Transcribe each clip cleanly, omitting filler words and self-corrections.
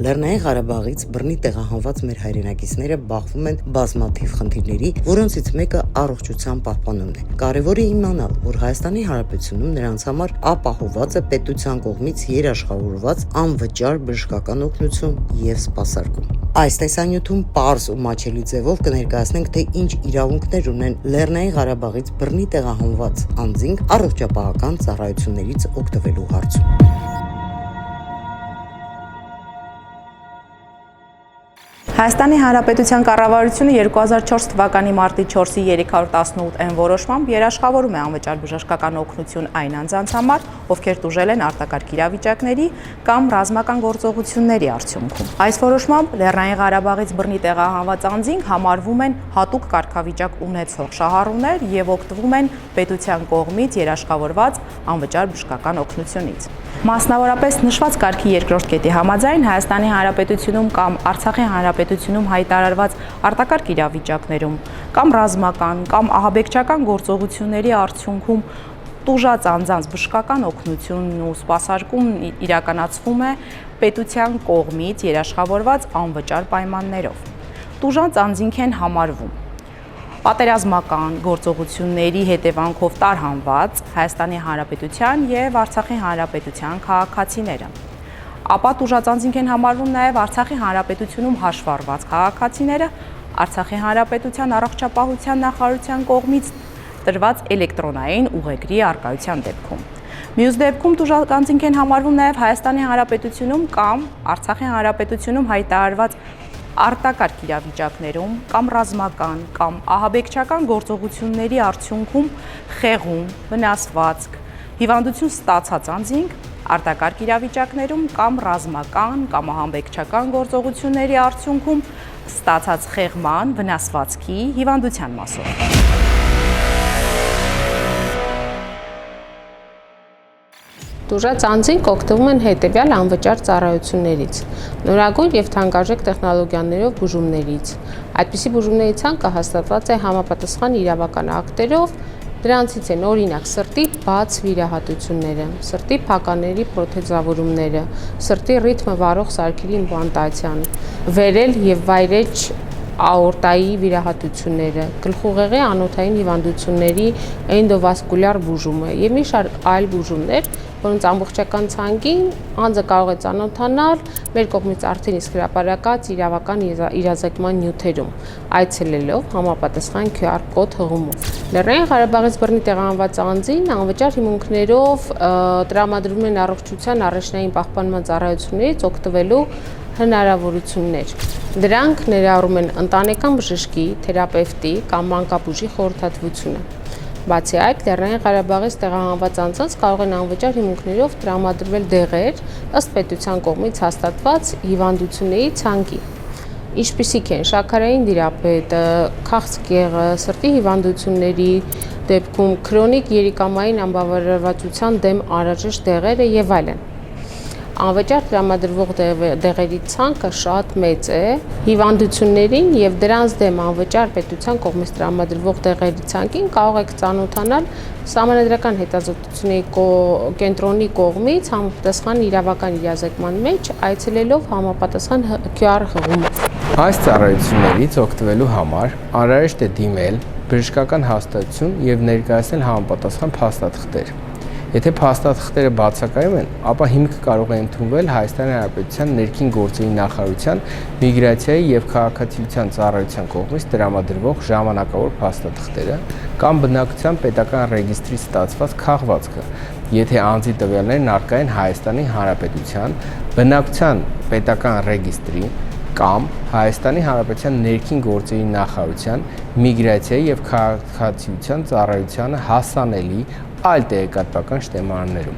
Լեռնային Ղարաբաղից բռնի տեղահանված մեր հայրենակիցները բախվում են բազմաթիվ խնդիրների, որոնցից մեկը առողջության պահպանումն է։ Կարևոր է իմանալ, որ Հայաստանի Հանրապետությունում նրանց համար ապահովված է պետության կողմից երաշխավորված անվճար բժշկական օգնություն եւ սպասարկում։ Այս տեսանյութում պարզ ու մատչելի ձևով կներկայացնենք, թե ինչ իրավունքներ ունեն Լեռնային Ղարաբաղից բռնի տեղահանված անձինք առողջապահական ծառայություններից օգտվելու հարցում։ Հայաստանի Հանրապետության կառավարությունը 2004 թվականի մարտի 4-ի 318-ն որոշմամբ երաշխավորում է անվճար բժշկական օգնություն այն անձանց համար, ովքեր տուժել են արտակարգ իրավիճակների կամ ռազմական գործողությունների արդյունքում։ Այս որոշմամբ Լեռնային Ղարաբաղից բռնի տեղահանված անձինք համարվում են հատուկ կարգավիճակ ունեցող շահառուներ եւ օգտվում են պետության կողմից երաշխավորված անվճար բժշկական օգնությունից։ Մասնավորապես նշված կարգի երկրորդ կետի համաձայն Հայաստանի Հանրապետությունում կամ Արցախի Հանրապետությունում հայտարարված արտակարգ իրավիճակներում կամ ռազմական կամ ահաբեկչական գործողությունների արդյունքում տուժած անձանց բժշկական օգնությունն ու սպասարկումն իրականացվում է պետության կողմից երաշխավորված անվճար պայմաններով։ Տուժած անձինք են համարվում պատերազմական գործողությունների հետևանքով տարհանված Հայաստանի Հանրապետության եւ Արցախի Հանրապետության քաղաքացիները։ Ապա տուժած անձինք են համարվում նաեւ Արցախի Հանրապետությունում հաշվառված քաղաքացիները, Արցախի Հանրապետության առողջապահության նախարարության կողմից տրված էլեկտրոնային ուղեգրի առկայության դեպքում։ Մյուս դեպքում տուժած անձինք են համարվում նաեւ Հայաստանի Հանրապետությունում կամ Արցախի Հանրապետությունում հայտարարված արտակարգ իրավիճակներում կամ ռազմական կամ ահաբեկչական գործողությունների արդյունքում խեղում, վնասվածք, հիվանդություն ստացած անձինք արտակարգ իրավիճակներում կամ ռազմական կամ ահաբեկչական գործողությունների արդյունքում ստացած խեղման, վնասվածքի, հիվանդության մասով։ Տուժած անձինք օգտվում են հետևյալ անվճար ծառայություններից՝ նորագույն եւ թանկարժեք տեխնոլոգիաներով բուժումներից։ Այդպիսի բուժումների ցանկը հաստատված է համապատասխան իրավական ակտերով, դրանցից են օրինակ սրտի բաց վիրահատությունները, սրտի փականների պրոթեզավորումները, սրտի ռիթմը վարող սարքերի իմպլանտացիան, վերել եւ վայրեջ աորտայի վիրահատությունները, գլխուղեղի անոթային հիվանդությունների էնդովասկուլյար բուժումը եւ մի շարք այլ բուժումներ, որոնց ամբողջական ցանկին անձը կարող է ծանոթանալ մեր կողմից արդեն իսկ հրապարակած իրավական իրազեկման նյութերում, այցելելով համապատասխան QR կոդ հղումով։ Լեռնային Ղարաբաղից բռնի տեղահանված անձին անվճար հիմունքներով տրամադրվում են առողջության առաջնային պահպանման ծառայություններից օգտվելու հնարավորություններ։ Դրանք ներառում են ընտանեկան բժշկի, թերապևտի կամ մանկաբույժի խորհրդատվությունը։ Բացի այդ, Լեռնային Ղարաբաղից տեղահանված անձանց կարող են անվճար հիմունքներով տրամադրվել դեղեր ըստ պետության կողմից հաստատված հիվանդությունների ցանկի, ինչպիսիք են շաքարային դիաբետ, քաղցկեղը, սրտի հիվանդությունների դեպքում քրոնիկ երիկամային անբավարարվածության դեմ անհրաժեշտ դեղերը եւ այլն։ Անվճար տրամադրվող դեղերի ցանկը շատ մեծ է, հիվանդություններին եւ դրանց դեմ անվճար պետության կողմից տրամադրվող դեղերի ցանկին կարող եք ծանոթանալ Սահմանադրական հետազոտությունների կենտրոնի կողմից համապատասխան իրավական իրազեկման մեջ այցելելով համապատասխան QR հղումով։ Այս ծառայություններից օգտվելու համար անհրաժեշտ է դիմել բժշկական հաստատություն եւ ներկայացնել համապատասխան փաստաթղթեր։ Եթե փաստաթղթերը բացակայում են, ապա հիմք կարող է ընդունվել Հայաստանի Հանրապետության ներքին գործերի նախարարության միգրացիայի եւ քաղաքացիության ծառայության կողմից տրամադրվող ժամանակավոր փաստաթղթերը կամ բնակության պետական ռեգիստրի ստացված քաղվածքը, եթե անձի տվյալներն առկա են Հայաստանի Հանրապետության բնակության պետական ռեգիստրի կամ Հայաստանի Հանրապետության ներքին գործերի նախարարության միգրացիայի եւ քաղաքացիության ծառայությանը հասանելի այլ տեղեկատվական շտեմարաններում։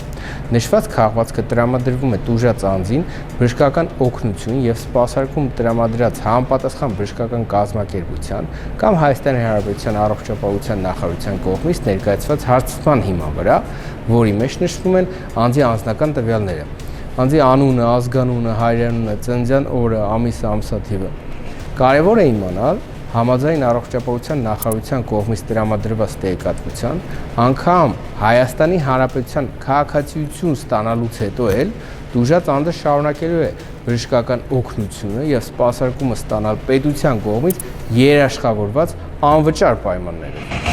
Նշված քաղվածքը տրամադրվում է տուժած անձին բժշկական օգնություն եւ սպասարկում տրամադրած համապատասխան բժշկական կազմակերպության կամ Հայաստանի Հանրապետության առողջապահության նախարարության կողմից ներկայացված հարցման հիման վրա, որի մեջ նշվում են անձի անձնական տվյալները, անձի անունը, ազգանունը, հայրենունը, ծննդյան օրը, ամիսը, ամսաթիվը։ Կարևոր է իմանալ համաձայն առողջապահության նախարարության կողմից տրամադրված տեղեկատվության, անգամ Հայաստանի Հանրապետության քաղաքացիություն ստանալուց հետո էլ Դուժածանդը շարունակելու է բժշկական օգնությունը եւ սպասարկումը ստանալ պետության կողմից երաշխավորված անվճար պայմաններով։